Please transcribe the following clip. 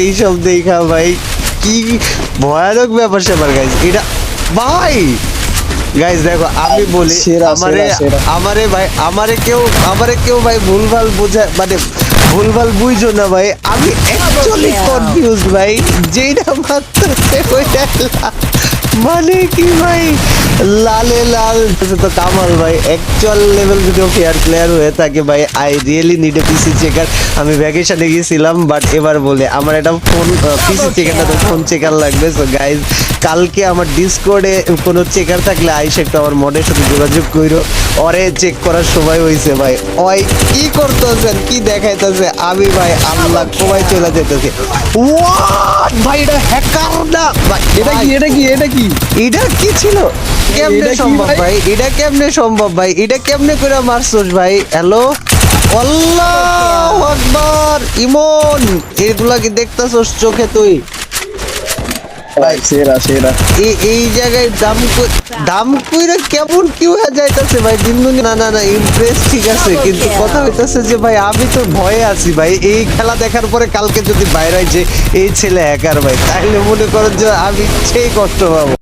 এইসব দেখা ভাই কি ভয়ানক ব্যাপার স্যাপার গাইজ এটা ভাই। গাইজ দেখো আমি বলি সেরা, আমারে সেরা, সেরা। আমারে ভাই আমারে কেউ ভাই ভুলভাল বোঝা মানে ভুলভাল বুঝছো না ভাই, আমি অ্যাকচুয়ালি কনফিউজ ভাই, যেটা মারতেছে ওইটা মানে কি ভাই লালে লাল তো কামাল ভাই actual level video fair player হয়ে থাকে ভাই। I really need a PC checker. আমি ভ্যাকেশনে গিয়েছিলাম বাট এবার বলে আমার এটা ফোন পিসি চেকার না তো ফোন চেকার লাগবে। সো গাইজ কালকে আমার ডিসকর্ডে কোনো চেকার থাকলে আইসে একটু আমার মডের সাথে যোগাযোগ কইরো, ওরে চেক করার সময় হয়েছে ভাই। ওই কি করতেছেন কি দেখাইতেছে আমি ভাই আল্লাহ কোবাই চলে যেতেছে। হোয়াট ভাই এটা হ্যাকার না ভাই, এটা কি এটা কি এটা কি এটা কি ছিল কেমনে এটা কি সম্ভব ভাই? ভাই, এটা কেমনে সম্ভব ভাই, এটা কেমনে করে মারছস ভাই। হ্যালো আল্লাহু আকবার ইমন এগুলা কি দেখতাছস চোখে তুই? ভাই সেরা সেরা এই জায়গায় দাম কইরা কেমন কি হয়ে যাইতাছে ভাই দিন দিন। না না না ইমপ্রেস ঠিক আছে কিন্তু কথা হইতাছে যে ভাই আমি তো ভয়ে আছি ভাই, এই খেলা দেখার পরে কালকে যদি বাইরে হয় যে এই ছেলে হ্যাকার ভাই তাহলে মনে করেন যে আমি সেই কষ্ট পাবো।